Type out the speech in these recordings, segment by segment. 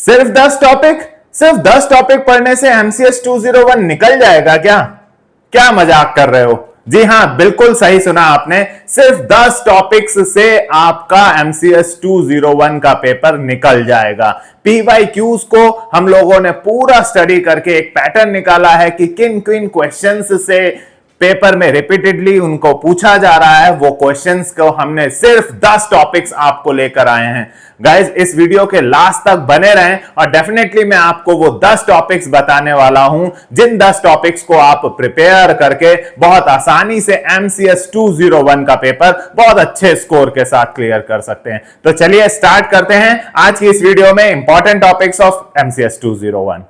सिर्फ 10 टॉपिक, सिर्फ 10 टॉपिक पढ़ने से एमसीएस 201 निकल जाएगा क्या? क्या मजाक कर रहे हो? जी हां, बिल्कुल सही सुना आपने। सिर्फ 10 टॉपिक्स से आपका एमसीएस 201 का पेपर निकल जाएगा। पीवाईक्यूज को हम लोगों ने पूरा स्टडी करके एक पैटर्न निकाला है कि किन किन क्वेश्चंस से पेपर में रिपीटेडली उनको पूछा जा रहा है। वो क्वेश्चंस को हमने सिर्फ 10 टॉपिक्स आपको लेकर आए हैं। गाइज, इस वीडियो के लास्ट तक बने रहें और डेफिनेटली मैं आपको वो 10 टॉपिक्स बताने वाला हूं जिन 10 टॉपिक्स को आप प्रिपेयर करके बहुत आसानी से एमसीएस 201 का पेपर बहुत अच्छे स्कोर के साथ क्लियर कर सकते हैं। तो चलिए स्टार्ट करते हैं आज की इस वीडियो में important topics of MCS 201।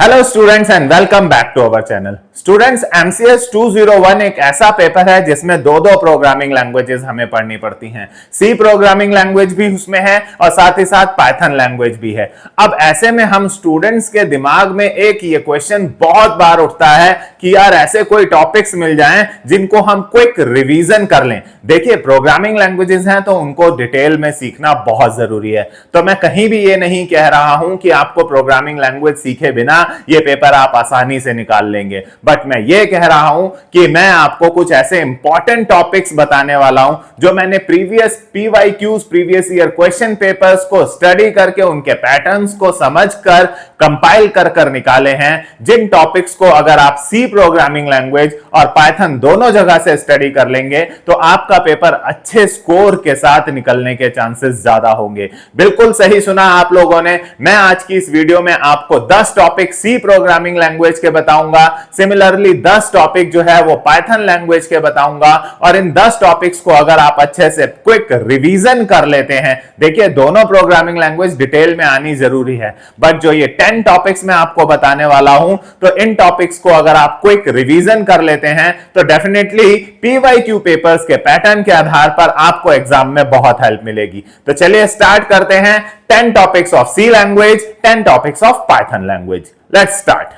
Hello students and welcome back to our channel. Students, MCS 201 एक ऐसा पेपर है जिसमें दो प्रोग्रामिंग लैंग्वेजेस हमें पढ़नी पड़ती हैं। सी प्रोग्रामिंग लैंग्वेज भी उसमें है और साथ ही साथ पाइथन लैंग्वेज भी है। अब ऐसे में हम स्टूडेंट्स के दिमाग में एक ये क्वेश्चन बहुत बार उठता है कि यार ऐसे कोई टॉपिक्स मिल जाएं जिनको हम क्विक रिवीजन कर लें। देखिए, प्रोग्रामिंग लैंग्वेजेस हैं तो उनको डिटेल में सीखना बहुत जरूरी है। तो मैं कहीं भी ये नहीं कह रहा हूं कि आपको प्रोग्रामिंग लैंग्वेज सीखे बिना ये पेपर आप आसानी से निकाल लेंगे, बट मैं ये कह रहा हूं कि मैं आपको कुछ ऐसे इंपॉर्टेंट टॉपिक्स बताने वाला हूं जो मैंने previous PYQs, previous year question papers को स्टडी करके उनके पैटर्न्स को समझकर कंपाइल कर निकाले हैं। जिन टॉपिक्स को अगर आप सी प्रोग्रामिंग लैंग्वेज और पाइथन दोनों जगह से स्टडी कर लेंगे तो आपका पेपर अच्छे स्कोर के साथ निकलने के चांसेस ज्यादा होंगे। बिल्कुल सही सुना आप लोगों ने। मैं आज की इस वीडियो में आपको 10 टॉपिक सी प्रोग्रामिंग लैंग्वेज के बताऊंगा, सिमिलरली 10 टॉपिक जो है वो पाइथन लैंग्वेज के बताऊंगा। और इन 10 टॉपिक्स को अगर आप अच्छे से क्विक रिवीजन कर लेते हैं, देखिए दोनों प्रोग्रामिंग लैंग्वेज डिटेल में आनी जरूरी है, बट जो ये 10 टॉपिक्स मैं आपको बताने वाला हूं, तो इन टॉपिक्स को अगर आप क्विक रिवीजन कर लेते हैं तो डेफिनेटली पीवाईक्यू पेपर्स के पैटर्न के आधार पर आपको एग्जाम में बहुत हेल्प मिलेगी। तो चलिए स्टार्ट करते हैं। 10 topics of C language, 10 topics of Python language. Let's start.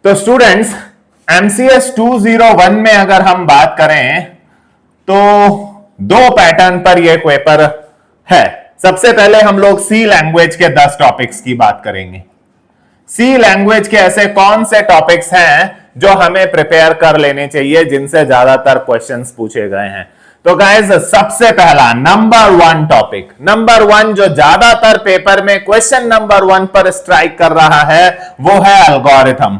तो स्टूडेंट्स, एमसीएस 201 में अगर हम बात करें तो दो पैटर्न पर यह पेपर है। सबसे पहले हम लोग सी लैंग्वेज के 10 टॉपिक्स की बात करेंगे। सी लैंग्वेज के ऐसे कौन से टॉपिक्स हैं जो हमें प्रिपेयर कर लेने चाहिए जिनसे ज्यादातर क्वेश्चंस पूछे गए हैं। तो गाइस, सबसे पहला नंबर 1 टॉपिक, नंबर 1 जो ज्यादातर पेपर में क्वेश्चन नंबर 1 पर स्ट्राइक कर रहा है वो है एल्गोरिथम।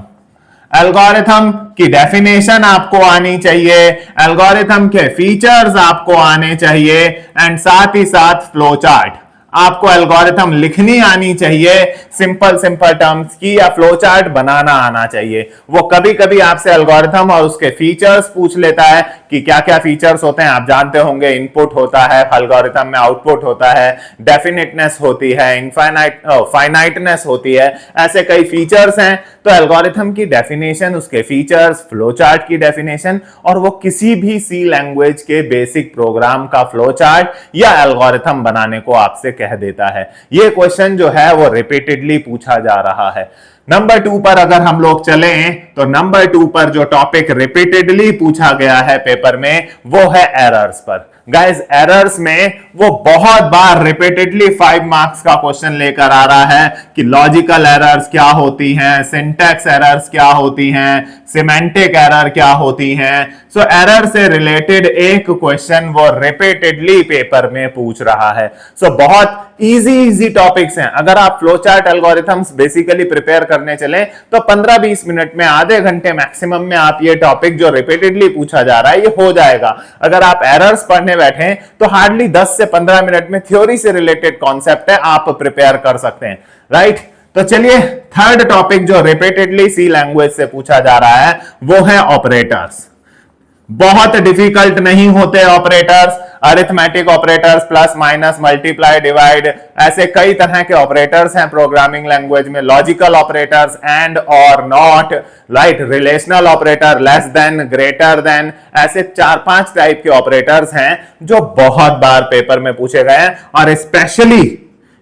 एल्गोरिथम की डेफिनेशन आपको आनी चाहिए, एल्गोरिथम के फीचर्स आपको आने चाहिए एंड साथ ही साथ फ्लो चार्ट। आपको एल्गोरिथम लिखनी आनी चाहिए, सिंपल टर्म्स की, या फ्लो चार्ट बनाना आना चाहिए। वो कभी कभी आपसे एल्गोरिथम और उसके फीचर्स पूछ लेता है कि क्या क्या फीचर्स होते हैं। आप जानते होंगे, इनपुट होता है एल्गोरिथम में, आउटपुट होता है, डेफिनेटनेस होती है, फाइनाइटनेस होती है, ऐसे कई फीचर्स हैं। तो एल्गोरिथम की डेफिनेशन, उसके फीचर्स, फ्लो चार्ट की डेफिनेशन, और वो किसी भी सी लैंग्वेज के बेसिक प्रोग्राम का फ्लो चार्ट या एल्गोरिथम बनाने को आपसे कह देता है। ये क्वेश्चन जो है वो रिपीटेडली पूछा जा रहा है। नंबर 2 पर अगर हम लोग चलें तो नंबर 2 पर जो टॉपिक रिपीटेडली पूछा गया है पेपर में वो है एरर्स पर। गाइस, एरर्स में वो बहुत बार रिपीटेडली 5 मार्क्स का क्वेश्चन लेकर आ रहा है कि लॉजिकल एरर्स क्या होती हैं, सिंटैक्स एरर्स क्या होती हैं, सिमेंटिक एरर क्या होती हैं। सो एरर से रिलेटेड एक क्वेश्चन वो रिपीटेडली पेपर में पूछ रहा है। सो बहुत इजी टॉपिक्स हैं। अगर आप flow chart algorithms basically prepare करने चलें तो 15-20 मिनट में, आधे घंटे मैक्सिमम में आप ये टॉपिक जो रिपीटेडली पूछा जा रहा है ये हो जाएगा। अगर आप एरर्स पढ़ने बैठे तो हार्डली 10 से 15 मिनट में थ्योरी से रिलेटेड कॉन्सेप्ट है, आप प्रिपेयर कर सकते हैं, राइट। तो चलिए, थर्ड टॉपिक जो रिपीटेडली सी लैंग्वेज से पूछा जा रहा है वो है ऑपरेटर्स। बहुत डिफिकल्ट नहीं होते operators, arithmetic operators, plus minus, multiply, divide, ऐसे कई तरह के ऑपरेटर्स हैं प्रोग्रामिंग लैंग्वेज में। लॉजिकल ऑपरेटर्स, एंड, और, not, right, relational operator, less than, greater than, ऐसे 4-5 टाइप के ऑपरेटर्स हैं जो बहुत बार पेपर में पूछे गए हैं। और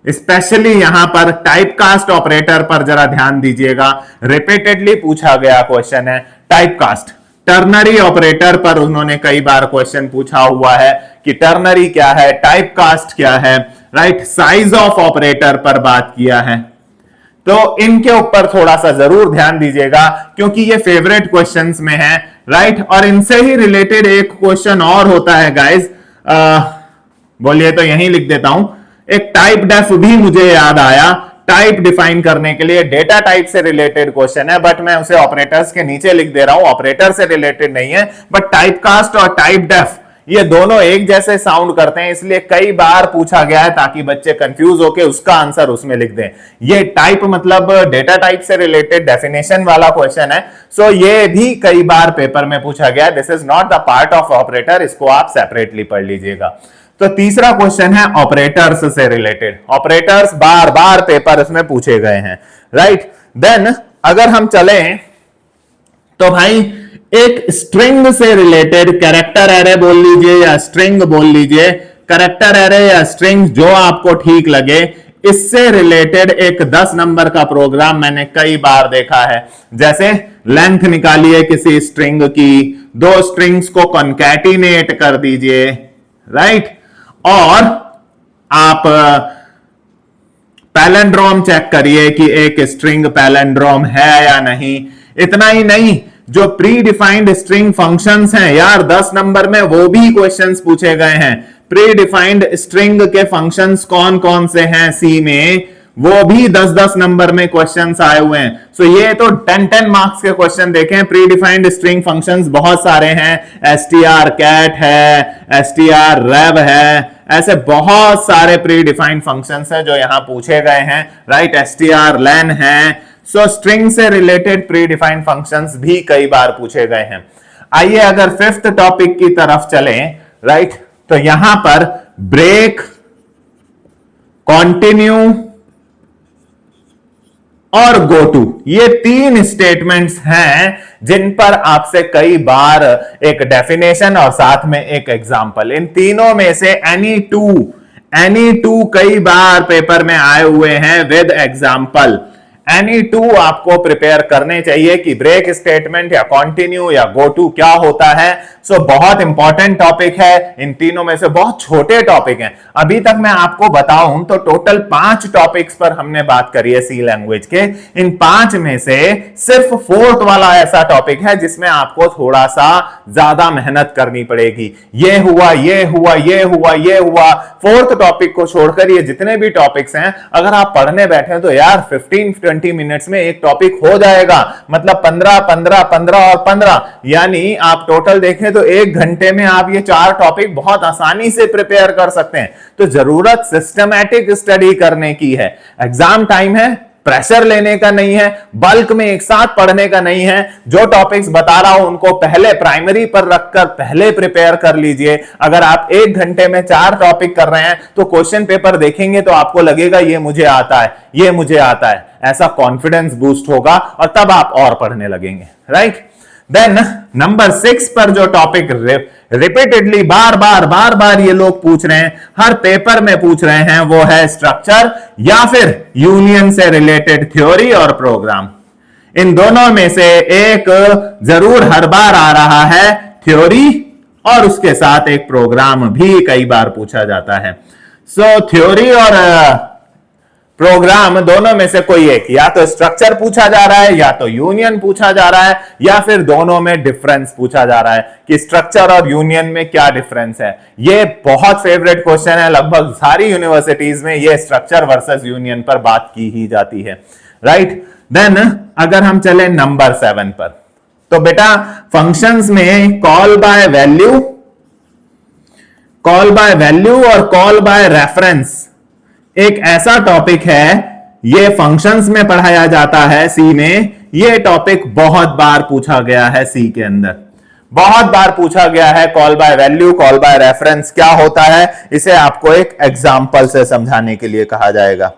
स्पेशली यहां पर टाइपकास्ट ऑपरेटर पर जरा ध्यान दीजिएगा। रिपीटेडली पूछा गया क्वेश्चन है टाइपकास्ट। टर्नरी ऑपरेटर पर उन्होंने कई बार क्वेश्चन पूछा हुआ है कि टर्नरी क्या है, टाइप कास्ट क्या है, राइट। साइज ऑफ ऑपरेटर पर बात किया है। तो इनके ऊपर थोड़ा सा जरूर ध्यान दीजिएगा क्योंकि ये फेवरेट क्वेश्चंस में है, राइट। और इनसे ही रिलेटेड एक क्वेश्चन और होता है गाइस, बोलिए तो यहीं लिख देता हूं। एक टाइप डेफ भी मुझे याद आया, टाइप डिफाइन करने के लिए डेटा टाइप से रिलेटेड क्वेश्चन है, बट मैं उसे ऑपरेटर्स के नीचे लिख दे रहा हूं, ऑपरेटर से रिलेटेड नहीं है। बट टाइप कास्ट और टाइप डेफ ये दोनों एक जैसे साउंड करते हैं, इसलिए कई बार पूछा गया है ताकि बच्चे कंफ्यूज होके उसका आंसर उसमें लिख दें। ये टाइप मतलब डेटा टाइप से रिलेटेड डेफिनेशन वाला क्वेश्चन है, सो ये भी कई बार पेपर में पूछा गया है। This is not the part of operator, इसको आप सेपरेटली पढ़ लीजिएगा। तो तीसरा क्वेश्चन है ऑपरेटर्स से रिलेटेड। ऑपरेटर्स बार बार पेपर इसमें पूछे गए हैं, राइट। देन अगर हम चलें तो भाई एक स्ट्रिंग से रिलेटेड कैरेक्टर एरे बोल लीजिए या स्ट्रिंग बोल लीजिए, कैरेक्टर एरे या स्ट्रिंग जो आपको ठीक लगे, इससे रिलेटेड एक 10 नंबर का प्रोग्राम मैंने कई बार देखा है। जैसे लेंथ निकालिए किसी स्ट्रिंग की, दो स्ट्रिंग्स को कॉन्कैटिनेट कर दीजिए, राइट। और आप पैलेंड्रोम चेक करिए कि एक स्ट्रिंग पैलेंड्रोम है या नहीं। इतना ही नहीं, जो प्री डिफाइंड स्ट्रिंग फंक्शंस हैं यार 10 नंबर में वो भी क्वेश्चंस पूछे गए हैं। प्री डिफाइंड स्ट्रिंग के फंक्शंस कौन कौन से हैं सी में, वो भी 10-10 नंबर में क्वेश्चंस आए हुए हैं। सो ये तो 10-10 मार्क्स के क्वेश्चन देखें। प्री डिफाइंड स्ट्रिंग फंक्शंस बहुत सारे हैं, str_cat है, str_rev है, ऐसे बहुत सारे प्री डिफाइंड फंक्शंस हैं जो यहां पूछे गए हैं, राइट। strlen है। सो स्ट्रिंग से रिलेटेड प्री डिफाइंड फंक्शंस भी कई बार पूछे गए हैं। आइए अगर फिफ्थ टॉपिक की तरफ चलें, राइट, तो यहां पर ब्रेक, कॉन्टिन्यू और गो टू, ये 3 स्टेटमेंट्स हैं जिन पर आपसे कई बार एक डेफिनेशन और साथ में एक एग्जांपल, इन तीनों में से एनी टू कई बार पेपर में आए हुए हैं विद एग्जांपल। एनी टू आपको प्रिपेयर करने चाहिए कि ब्रेक स्टेटमेंट या कॉन्टिन्यू या गो टू क्या होता है। सो बहुत इंपॉर्टेंट टॉपिक है, इन तीनों में से बहुत छोटे टॉपिक हैं। अभी तक मैं आपको बताऊं तो टोटल 5 टॉपिक्स पर हमने बात करी है सी लैंग्वेज के। इन 5 में से सिर्फ 4th वाला ऐसा टॉपिक है जिसमें आपको थोड़ा सा ज्यादा मेहनत करनी पड़ेगी। ये हुआ, ये हुआ, ये हुआ, ये हुआ, 4th टॉपिक को छोड़कर ये जितने भी टॉपिक्स हैं अगर आप पढ़ने बैठे तो यार 15-20 मिनट्स में एक टॉपिक हो जाएगा। मतलब 15 और 15, यानी आप टोटल देखें तो 1 घंटे में आप ये 4 टॉपिक बहुत आसानी से प्रिपेयर कर सकते हैं। तो जरूरत सिस्टमैटिक स्टडी करने की है। एग्जाम टाइम है, प्रेशर लेने का नहीं है, बल्क में एक साथ पढ़ने का नहीं है। जो टॉपिक्स बता रहा हूं उनको पहले प्राइमरी पर रखकर पहले प्रिपेयर कर लीजिए। अगर आप 1 घंटे में 4 टॉपिक कर रहे हैं तो क्वेश्चन पेपर देखेंगे तो आपको लगेगा ये मुझे आता है, ये मुझे आता है, ऐसा कॉन्फिडेंस बूस्ट होगा और तब आप और पढ़ने लगेंगे, राइट। देन नंबर 6 पर जो टॉपिक रिपीटेडली बार बार ये लोग पूछ रहे हैं, हर पेपर में पूछ रहे हैं, वो है स्ट्रक्चर या फिर यूनियन से रिलेटेड थ्योरी और प्रोग्राम। इन दोनों में से एक जरूर हर बार आ रहा है, थ्योरी, और उसके साथ एक प्रोग्राम भी कई बार पूछा जाता है। सो थ्योरी और प्रोग्राम दोनों में से कोई एक, या तो स्ट्रक्चर पूछा जा रहा है या तो यूनियन पूछा जा रहा है, या फिर दोनों में डिफरेंस पूछा जा रहा है कि स्ट्रक्चर और यूनियन में क्या डिफरेंस है। ये बहुत फेवरेट क्वेश्चन है, लगभग सारी यूनिवर्सिटीज में ये स्ट्रक्चर वर्सेस यूनियन पर बात की ही जाती है, राइट। देन अगर हम चले नंबर 7 पर, तो बेटा फंक्शंस में कॉल बाय वैल्यू और कॉल बाय रेफरेंस एक ऐसा टॉपिक है, ये फंक्शंस में पढ़ाया जाता है सी में। ये टॉपिक बहुत बार पूछा गया है सी के अंदर, बहुत बार पूछा गया है। Call by value, call by reference क्या होता है, इसे आपको एक एग्जांपल से समझाने के लिए कहा जाएगा,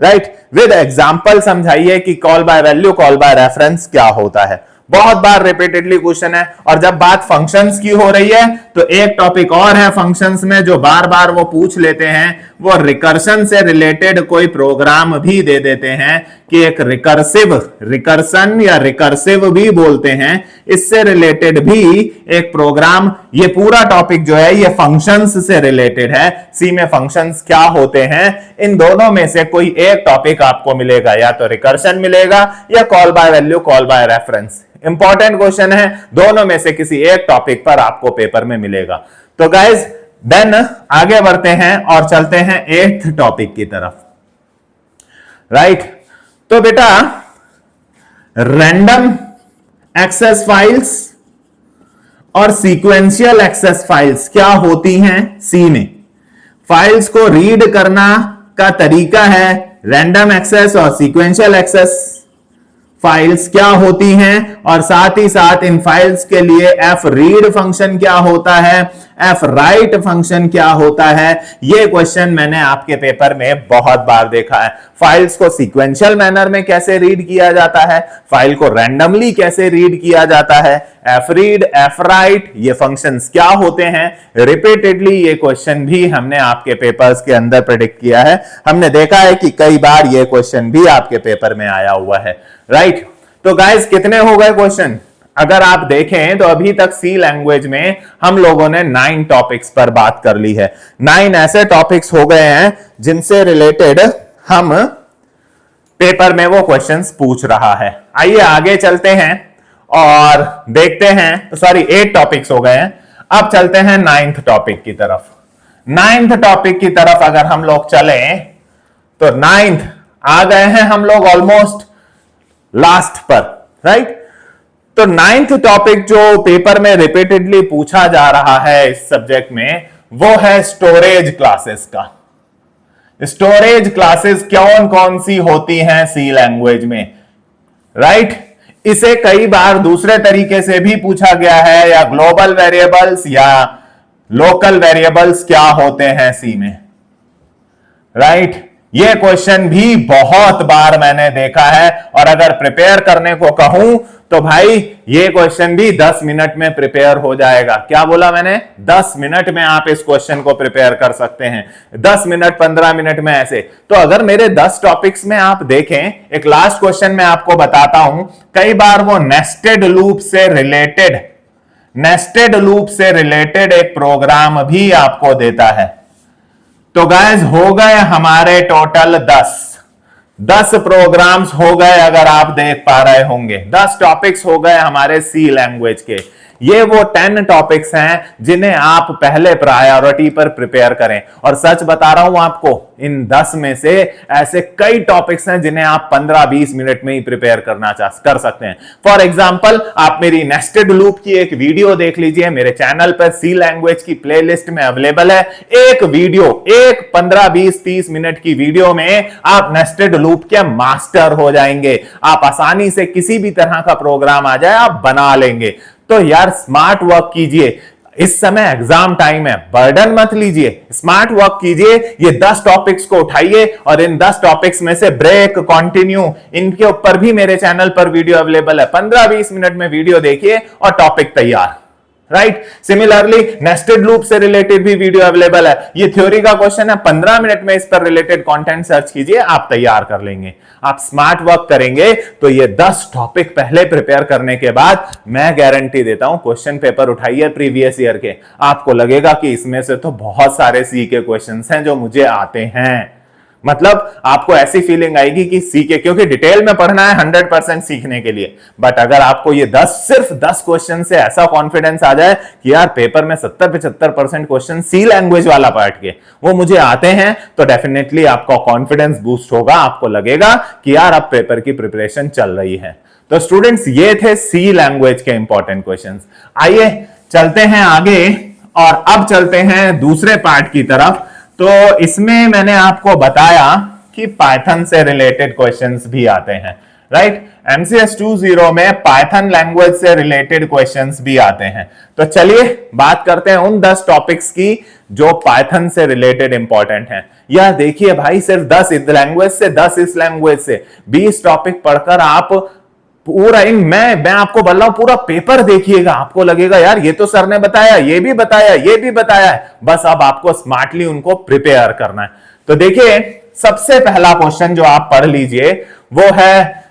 राइट। विद एग्जांपल समझाइए कि call by value, call by reference क्या होता है। बहुत बार रिपीटेडली क्वेश्चन है। और जब बात फंक्शंस की हो रही है तो एक टॉपिक और है फंक्शंस में जो बार बार वो पूछ लेते हैं, वो रिकर्शन से रिलेटेड कोई प्रोग्राम भी दे देते हैं कि एक रिकर्सन या रिकर्सिव भी बोलते हैं, इससे रिलेटेड भी एक प्रोग्राम, ये पूरा टॉपिक जो है ये फंक्शंस से रिलेटेड है। सी में फंक्शंस क्या होते हैं, इन दोनों में से कोई एक टॉपिक आपको मिलेगा, या तो रिकर्शन मिलेगा या call by value, call by reference. Important question है, दोनों में से किसी एक टॉपिक पर आपको पेपर में मिलेगा। तो गाइज देन आगे बढ़ते हैं और चलते हैं 8th टॉपिक की तरफ। राइट तो बेटा रैंडम एक्सेस फाइल्स और सीक्वेंशियल एक्सेस फाइल्स क्या होती हैं सी में। फाइल्स को रीड करना का तरीका है रैंडम एक्सेस और सीक्वेंशियल एक्सेस फाइल्स क्या होती हैं, और साथ ही साथ इन फाइल्स के लिए एफ रीड फंक्शन क्या होता है, एफ राइट फंक्शन क्या होता है। ये क्वेश्चन मैंने आपके पेपर में बहुत बार देखा है। फाइल्स को सीक्वेंशियल मैनर में कैसे रीड किया जाता है, फाइल को रैंडमली कैसे रीड किया जाता है, एफ रीड एफ राइट ये फंक्शंस क्या होते हैं। रिपीटेडली ये क्वेश्चन भी हमने आपके पेपर्स के अंदर प्रेडिक्ट किया है, हमने देखा है कि कई बार ये क्वेश्चन भी आपके पेपर में आया हुआ है। राइट तो गाइस कितने हो गए क्वेश्चन, अगर आप देखें तो अभी तक सी लैंग्वेज में हम लोगों ने 9 टॉपिक्स पर बात कर ली है। 9 ऐसे टॉपिक्स हो गए हैं जिनसे रिलेटेड हम पेपर में वो क्वेश्चंस पूछ रहा है। आइए आगे चलते हैं और देखते हैं, सॉरी 8 टॉपिक्स हो गए हैं, अब चलते हैं 9th टॉपिक की तरफ। 9th टॉपिक की तरफ अगर हम लोग चले तो 9th आ गए हैं हम लोग ऑलमोस्ट लास्ट पर। राइट तो 9th टॉपिक जो पेपर में रिपीटेडली पूछा जा रहा है इस सब्जेक्ट में वो है स्टोरेज क्लासेस का। स्टोरेज क्लासेस कौन कौन सी होती हैं सी लैंग्वेज में। राइट इसे कई बार दूसरे तरीके से भी पूछा गया है, या ग्लोबल वेरिएबल्स या लोकल वेरिएबल्स क्या होते हैं सी में। राइट ये क्वेश्चन भी बहुत बार मैंने देखा है, और अगर प्रिपेयर करने को कहूं तो भाई ये क्वेश्चन भी 10 मिनट में प्रिपेयर हो जाएगा। क्या बोला मैंने, 10 मिनट में आप इस क्वेश्चन को प्रिपेयर कर सकते हैं, 10 मिनट 15 मिनट में ऐसे। तो अगर मेरे 10 टॉपिक्स में आप देखें, एक लास्ट क्वेश्चन मैं आपको बताता हूं, कई बार वो नेस्टेड लूप से रिलेटेड एक प्रोग्राम भी आपको देता है। तो गाइस हो गए हमारे टोटल 10 प्रोग्राम्स हो गए, अगर आप देख पा रहे होंगे 10 टॉपिक्स हो गए हमारे सी लैंग्वेज के। ये वो 10 टॉपिक्स हैं जिन्हें आप पहले प्रायोरिटी पर प्रिपेयर करें, और सच बता रहा हूं आपको इन 10 में से ऐसे कई टॉपिक्स हैं जिन्हें आप 15-20 मिनट में ही प्रिपेयर कर सकते हैं। फॉर एग्जांपल आप मेरी नेस्टेड लूप की एक वीडियो देख लीजिए, मेरे चैनल पर सी लैंग्वेज की प्लेलिस्ट में अवेलेबल है। एक वीडियो, एक 15-20-30 मिनट की वीडियो में आप नेस्टेड लूप के मास्टर हो जाएंगे। आप आसानी से किसी भी तरह का प्रोग्राम आ जाए आप बना लेंगे। तो यार स्मार्ट वर्क कीजिए, इस समय एग्जाम टाइम है, बर्डन मत लीजिए, स्मार्ट वर्क कीजिए। ये 10 टॉपिक्स को उठाइए और इन 10 टॉपिक्स में से ब्रेक, कंटिन्यू, इनके ऊपर भी मेरे चैनल पर वीडियो अवेलेबल है। 15-20 मिनट में वीडियो देखिए और टॉपिक तैयार। राइट सिमिलरली नेस्टेड लूप से रिलेटेड भी वीडियो अवेलेबल है। ये थ्योरी का क्वेश्चन है, 15 मिनट में इस पर रिलेटेड कंटेंट सर्च कीजिए, आप तैयार कर लेंगे। आप स्मार्ट वर्क करेंगे तो ये 10 टॉपिक पहले प्रिपेयर करने के बाद मैं गारंटी देता हूं क्वेश्चन पेपर उठाइए प्रीवियस ईयर के, आपको लगेगा कि इसमें से तो बहुत सारे सी के क्वेश्चंस हैं जो मुझे आते हैं। मतलब आपको ऐसी फीलिंग आएगी कि सीखे, क्योंकि डिटेल में पढ़ना है 100% सीखने के लिए। बट अगर आपको ये सिर्फ 10 क्वेश्चन से ऐसा कॉन्फिडेंस आ जाए कि यार पेपर में 70-75% क्वेश्चन सी लैंग्वेज वाला पार्ट के वो मुझे आते हैं, तो डेफिनेटली आपका कॉन्फिडेंस बूस्ट होगा, आपको लगेगा कि यार अब पेपर की प्रिपरेशन चल रही है। तो स्टूडेंट्स ये थे सी लैंग्वेज के इंपॉर्टेंट क्वेश्चन। आइए चलते हैं आगे और अब चलते हैं दूसरे पार्ट की तरफ। तो इसमें मैंने आपको बताया कि पाइथन से रिलेटेड क्वेश्चंस भी आते हैं। राइट MCS 2.0 में पाइथन लैंग्वेज से रिलेटेड क्वेश्चंस भी आते हैं। तो चलिए बात करते हैं उन 10 टॉपिक्स की जो पाइथन से रिलेटेड इंपॉर्टेंट हैं। यह देखिए भाई, सिर्फ 10 इस लैंग्वेज से, 10 इस लैंग्वेज से, 20 टॉपिक पढ़कर आप पूरा मैं आपको बोल रहा हूं पूरा पेपर देखिएगा, आपको लगेगा यार ये तो सर ने बताया, ये भी बताया, ये भी बताया है। बस अब आपको स्मार्टली उनको प्रिपेयर करना है। तो देखिए सबसे पहला क्वेश्चन जो आप पढ़ लीजिए वो है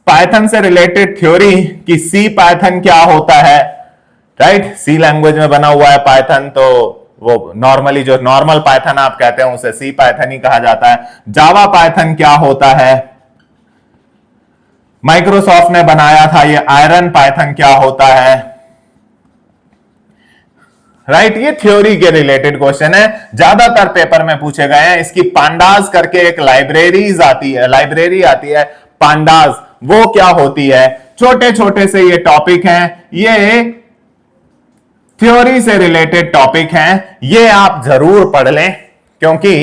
पाइथन से रिलेटेड थ्योरी कि सी पाइथन क्या होता है, राइट। सी लैंग्वेज में बना हुआ है पाइथन, तो वो नॉर्मली जो नॉर्मल पाइथन आप कहते हैं उसे सी पाइथन ही कहा जाता है। जावा पाइथन क्या होता है, माइक्रोसॉफ्ट ने बनाया था ये आयरन पाइथन क्या होता है, राइट। ये थ्योरी के रिलेटेड क्वेश्चन है, ज्यादातर पेपर में पूछे गए हैं। इसकी पांडास करके एक लाइब्रेरी आती है पांडास, वो क्या होती है। छोटे छोटे से ये टॉपिक हैं, ये थ्योरी से रिलेटेड टॉपिक हैं, ये आप जरूर पढ़ लें, क्योंकि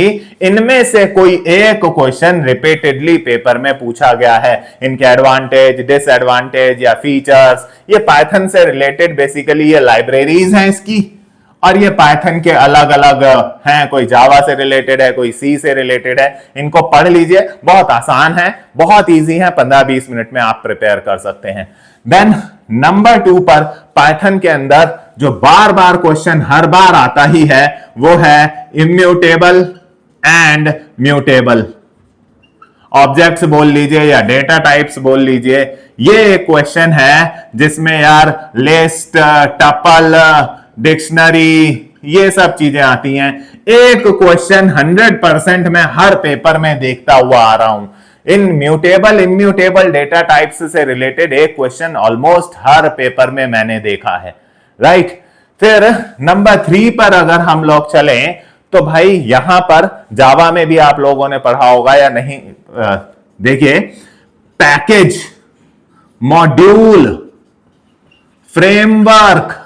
इनमें से कोई एक क्वेश्चन रिपीटेडली पेपर में पूछा गया है। इनके एडवांटेज, डिसएडवांटेज या फीचर्स, ये पाइथन से रिलेटेड बेसिकली ये लाइब्रेरीज हैं इसकी, और ये पाइथन के अलग अलग हैं, कोई जावा से रिलेटेड है, कोई सी से रिलेटेड है। इनको पढ़ लीजिए, बहुत आसान है, बहुत इजी है, 15-20 मिनट में आप प्रिपेयर कर सकते हैं। देन नंबर 2 पर पाइथन के अंदर जो बार बार क्वेश्चन हर बार आता ही है वो है इम्यूटेबल एंड म्यूटेबल ऑब्जेक्ट्स बोल लीजिए या डेटा टाइप्स बोल लीजिए। ये एक क्वेश्चन है जिसमें यार लिस्ट, टपल, डिक्शनरी, ये सब चीजें आती हैं। एक क्वेश्चन 100% में हर पेपर में देखता हुआ आ रहा हूं। इन म्यूटेबल, इम्यूटेबल डेटा टाइप्स से रिलेटेड एक क्वेश्चन ऑलमोस्ट हर पेपर में मैंने देखा है, राइट। फिर नंबर 3 पर अगर हम लोग चलें तो भाई यहां पर जावा में भी आप लोगों ने पढ़ा होगा या नहीं, देखिए पैकेज, मॉड्यूल, फ्रेमवर्क,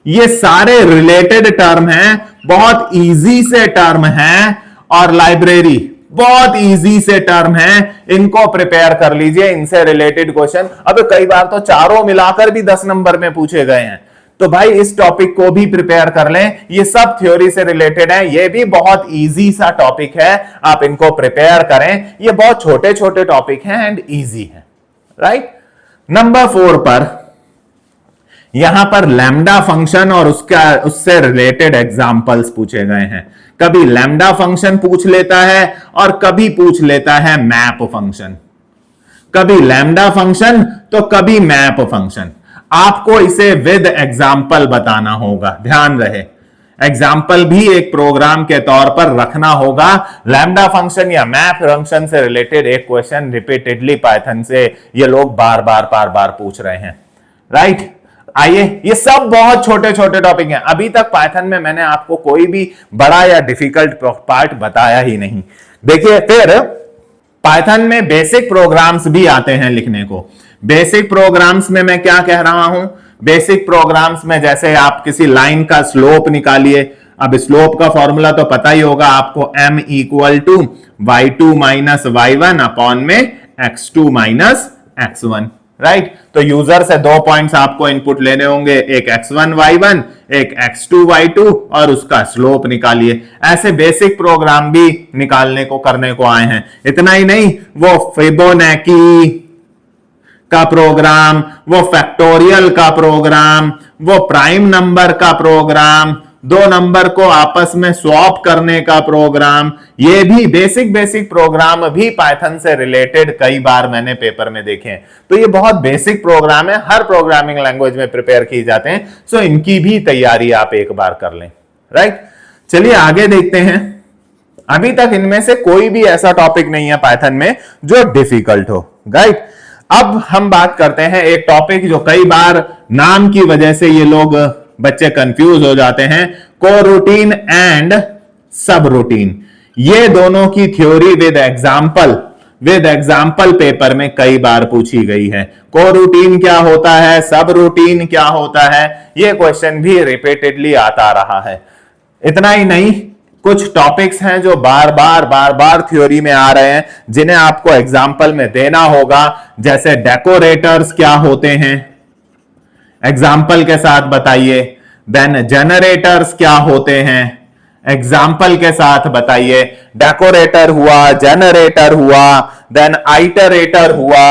ये सारे रिलेटेड टर्म हैं, बहुत इजी से टर्म हैं, और लाइब्रेरी बहुत इजी से टर्म हैं। इनको प्रिपेयर कर लीजिए, इनसे रिलेटेड क्वेश्चन। अब कई बार तो चारों मिलाकर भी 10 नंबर में पूछे गए हैं, तो भाई इस टॉपिक को भी प्रिपेयर कर लें। ये सब थ्योरी से रिलेटेड है, ये भी बहुत इजी सा टॉपिक है, आप इनको प्रिपेयर करें। ये बहुत छोटे छोटे टॉपिक हैं एंड इजी है, राइट। नंबर 4 पर यहां पर लैम्डा फंक्शन और उससे रिलेटेड एग्जाम्पल्स पूछे गए हैं। कभी लैम्डा फंक्शन पूछ लेता है और कभी पूछ लेता है मैप फंक्शन, कभी लैम्डा फंक्शन तो कभी मैप फंक्शन। आपको इसे विद एग्जाम्पल बताना होगा, ध्यान रहे, एग्जाम्पल भी एक प्रोग्राम के तौर पर रखना होगा। लैम्डा फंक्शन या मैप फंक्शन से रिलेटेड एक क्वेश्चन रिपीटेडली पाइथन से ये लोग बार बार पूछ रहे हैं, राइट। आइए, ये सब बहुत छोटे छोटे टॉपिक हैं। अभी तक पाइथन में मैंने आपको कोई भी बड़ा या डिफिकल्ट पार्ट बताया ही नहीं। देखिए, फिर पाइथन में बेसिक प्रोग्राम्स भी आते हैं लिखने को। बेसिक प्रोग्राम्स में मैं क्या कह रहा हूं, बेसिक प्रोग्राम्स में जैसे आप किसी लाइन का स्लोप निकालिए। अब स्लोप का फॉर्मूला तो पता ही होगा आपको, m = y2 - y1 अपॉन में x2 - x1, राइट। तो यूजर से 2 पॉइंट्स आपको इनपुट लेने होंगे, एक x1 y1, एक x2 y2, और उसका स्लोप निकालिए। ऐसे बेसिक प्रोग्राम भी निकालने को करने को आए हैं। इतना ही नहीं, वो फिबोनाची का प्रोग्राम, वो फैक्टोरियल का प्रोग्राम, वो प्राइम नंबर का प्रोग्राम, 2 नंबर को आपस में स्वैप करने का प्रोग्राम, ये भी बेसिक प्रोग्राम भी पाइथन से रिलेटेड कई बार मैंने पेपर में देखे हैं। तो ये बहुत बेसिक प्रोग्राम है, हर प्रोग्रामिंग लैंग्वेज में प्रिपेयर किए जाते हैं। सो इनकी भी तैयारी आप एक बार कर लें, राइट। चलिए आगे देखते हैं। अभी तक इनमें से कोई भी ऐसा टॉपिक नहीं है पाइथन में जो डिफिकल्ट हो, राइट। अब हम बात करते हैं एक टॉपिक जो कई बार नाम की वजह से ये लोग बच्चे कंफ्यूज हो जाते हैं, कोरूटीन एंड सब रूटीन। ये दोनों की थ्योरी विद एग्जाम्पल पेपर में कई बार पूछी गई है। कोरूटीन क्या होता है, सब रूटीन क्या होता है, ये क्वेश्चन भी रिपीटेडली आता रहा है। इतना ही नहीं, कुछ टॉपिक्स हैं जो बार बार थ्योरी में आ रहे हैं, जिन्हें आपको एग्जाम्पल में देना होगा। जैसे डेकोरेटर्स क्या होते हैं, एग्जाम्पल के साथ बताइए। देन जनरेटर्स क्या होते हैं, एग्जाम्पल के साथ बताइए। डेकोरेटर हुआ, जनरेटर हुआ, देन आइटरेटर हुआ।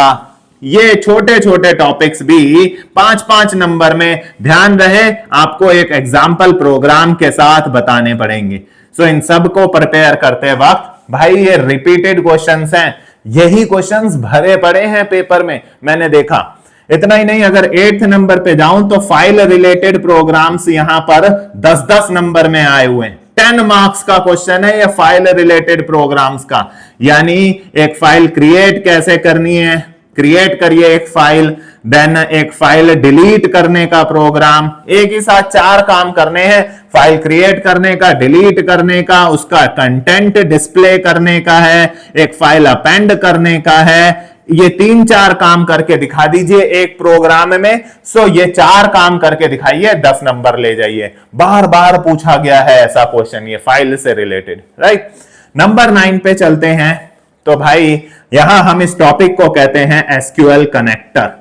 ये छोटे छोटे टॉपिक्स भी 5-5 नंबर में, ध्यान रहे, आपको एक एग्जाम्पल प्रोग्राम के साथ बताने पड़ेंगे। सो इन सब को प्रिपेयर करते वक्त भाई ये रिपीटेड क्वेश्चंस हैं, यही क्वेश्चंस भरे पड़े हैं पेपर में, मैंने देखा। इतना ही नहीं, अगर 8th नंबर पे जाऊं तो फाइल रिलेटेड प्रोग्राम्स यहां पर 10-10 नंबर में आए हुए हैं। 10 मार्क्स का क्वेश्चन है ये फाइल रिलेटेड प्रोग्राम्स का। यानी एक फाइल क्रिएट कैसे करनी है, क्रिएट करिए एक फाइल, देन एक फाइल डिलीट करने का प्रोग्राम, एक ही साथ 4 काम करने हैं। फाइल क्रिएट करने का, डिलीट करने का, उसका कंटेंट डिस्प्ले करने का है, एक फाइल अपेंड करने का है। ये 3-4 काम करके दिखा दीजिए एक प्रोग्राम में। सो ये 4 काम करके दिखाइए, 10 नंबर ले जाइए। बार बार पूछा गया है ऐसा क्वेश्चन ये फाइल से रिलेटेड, राइट। नंबर 9 पे चलते हैं। तो भाई यहां हम इस टॉपिक को कहते हैं एसक्यूएल कनेक्टर।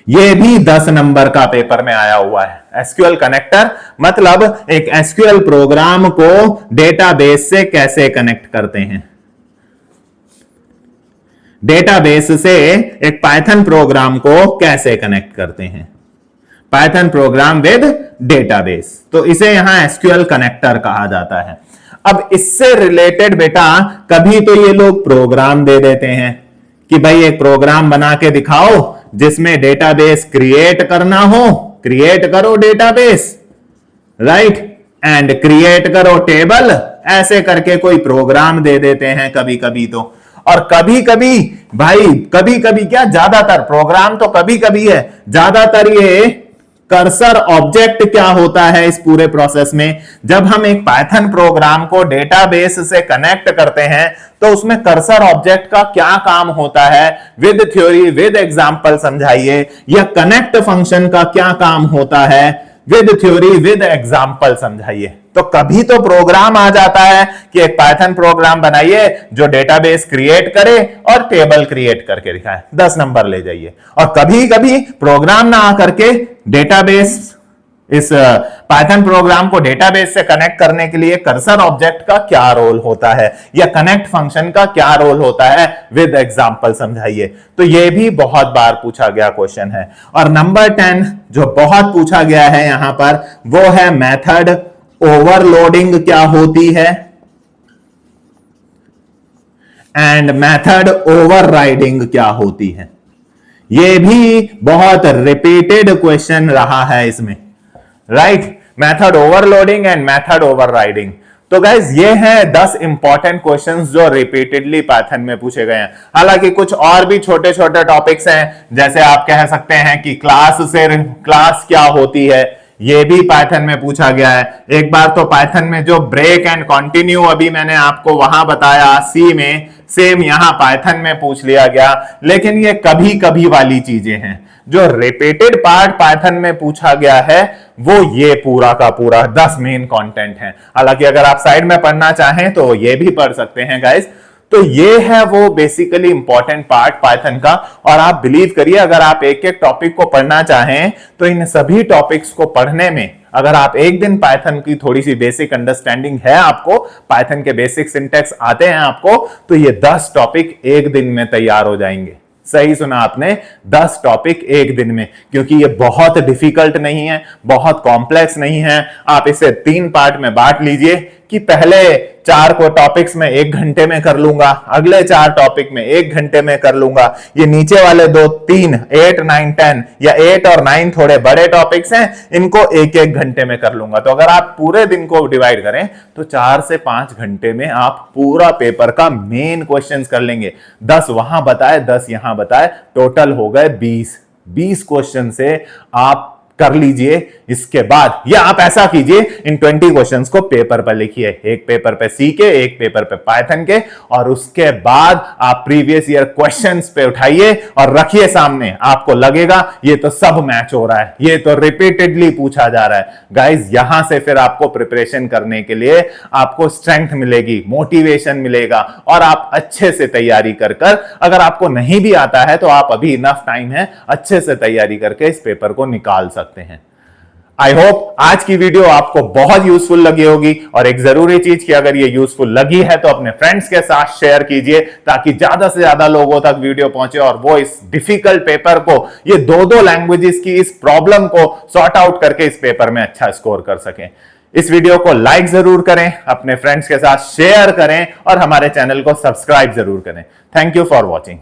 ये भी 10 नंबर का पेपर में आया हुआ है। एसक्यूएल कनेक्टर मतलब एक एसक्यूएल प्रोग्राम को डेटाबेस से कैसे कनेक्ट करते हैं, डेटाबेस से एक पाइथन प्रोग्राम को कैसे कनेक्ट करते हैं, पाइथन प्रोग्राम विद डेटाबेस। तो इसे यहां एसक्यूएल कनेक्टर कहा जाता है। अब इससे रिलेटेड बेटा कभी तो ये लोग प्रोग्राम दे देते हैं कि भाई एक प्रोग्राम बना के दिखाओ जिसमें डेटाबेस क्रिएट करना हो, क्रिएट करो डेटाबेस, राइट, एंड क्रिएट करो टेबल, ऐसे करके कोई प्रोग्राम दे देते हैं कभी कभी तो। और कभी कभी भाई, कभी कभी क्या, ज्यादातर प्रोग्राम तो कभी कभी है, ज्यादातर ये कर्सर ऑब्जेक्ट क्या होता है इस पूरे प्रोसेस में। जब हम एक पाइथन प्रोग्राम को डेटाबेस से कनेक्ट करते हैं तो उसमें कर्सर ऑब्जेक्ट का क्या काम होता है, विद थ्योरी विद एग्जांपल समझाइए। या कनेक्ट फंक्शन का क्या काम होता है, विद थ्योरी विद एग्जांपल समझाइए। तो कभी तो प्रोग्राम आ जाता है कि एक पाइथन प्रोग्राम बनाइए जो डेटाबेस क्रिएट करे और टेबल क्रिएट करके दिखाए, 10 नंबर ले जाइए। और कभी कभी प्रोग्राम ना आकर के डेटाबेस, इस पाइथन प्रोग्राम को डेटाबेस से कनेक्ट करने के लिए कर्सर ऑब्जेक्ट का क्या रोल होता है या कनेक्ट फंक्शन का क्या रोल होता है, विद एग्जांपल समझाइए। तो यह भी बहुत बार पूछा गया क्वेश्चन है। और नंबर 10 जो बहुत पूछा गया है यहां पर, वो है मेथड ओवरलोडिंग क्या होती है एंड मेथड ओवरराइडिंग क्या होती है। यह भी बहुत रिपीटेड क्वेश्चन रहा है इसमें, right. Method overloading and method overriding. तो गाइज ये हैं 10 इंपॉर्टेंट क्वेश्चंस जो रिपीटेडली पाइथन में पूछे गए हैं। हालांकि कुछ और भी छोटे छोटे टॉपिक्स हैं, जैसे आप कह सकते हैं कि क्लास क्या होती है, ये भी पाइथन में पूछा गया है। एक बार तो पाइथन में जो ब्रेक एंड कंटिन्यू अभी मैंने आपको वहां बताया सी में, सेम यहां पाइथन में पूछ लिया गया। लेकिन ये कभी कभी वाली चीजें हैं। जो रिपीटेड पार्ट पाइथन में पूछा गया है वो ये पूरा का पूरा 10 मेन कंटेंट है। हालांकि अगर आप साइड में पढ़ना चाहें तो ये भी पढ़ सकते हैं गाइस। तो ये है वो बेसिकली इंपॉर्टेंट पार्ट पाइथन का। और आप बिलीव करिए, अगर आप एक एक टॉपिक को पढ़ना चाहें तो इन सभी टॉपिक्स को पढ़ने में, अगर आप एक दिन पाइथन की थोड़ी सी बेसिक अंडरस्टैंडिंग है आपको, पाइथन के बेसिक सिंटैक्स आते हैं आपको, तो ये 10 टॉपिक एक दिन में तैयार हो जाएंगे। सही सुना आपने, 10 टॉपिक एक दिन में। क्योंकि ये बहुत डिफिकल्ट नहीं है, बहुत कॉम्प्लेक्स नहीं है। आप इसे 3 पार्ट में बांट लीजिए कि पहले 4 को टॉपिक्स में 1 घंटे में कर लूंगा, अगले 4 टॉपिक में 1 घंटे में कर लूंगा। ये नीचे वाले 2, 3, 8, 9, 10 या 8 और 9 थोड़े बड़े टॉपिक्स हैं, इनको 1-1 घंटे में कर लूंगा। तो अगर आप पूरे दिन को डिवाइड करें तो 4 से 5 घंटे में आप पूरा पेपर का मेन क्वेश्चंस कर लेंगे। 10 वहां बताए, 10 यहां बताए, टोटल हो गए 20 क्वेश्चन से आप कर लीजिए। इसके बाद या आप ऐसा कीजिए, इन 20 क्वेश्चंस को पेपर पर लिखिए, एक पेपर पे सी के, एक पेपर पे पाइथन के, और उसके बाद आप प्रीवियस ईयर क्वेश्चंस पे उठाइए और रखिए सामने। आपको लगेगा ये तो सब मैच हो रहा है, ये तो रिपीटेडली पूछा जा रहा है। गाइस यहां से फिर आपको प्रिपरेशन करने के लिए आपको स्ट्रेंथ मिलेगी, मोटिवेशन मिलेगा, और आप अच्छे से तैयारी कर अगर आपको नहीं भी आता है तो आप अभी इनफ टाइम है, अच्छे से तैयारी करके इस पेपर को निकाल सकते हैं। आई होप आज की वीडियो आपको बहुत यूजफुल लगी होगी। और एक जरूरी चीज कि अगर ये यूजफुल लगी है तो अपने फ्रेंड्स के साथ शेयर कीजिए, ताकि ज्यादा से ज्यादा लोगों तक वीडियो पहुंचे और वो इस डिफिकल्ट पेपर को, ये 2 लैंग्वेजेस की इस प्रॉब्लम को सॉर्ट आउट करके इस पेपर में अच्छा स्कोर कर सकें। इस वीडियो को लाइक जरूर करें, अपने फ्रेंड्स के साथ शेयर करें और हमारे चैनल को सब्सक्राइब जरूर करें। Thank you for watching.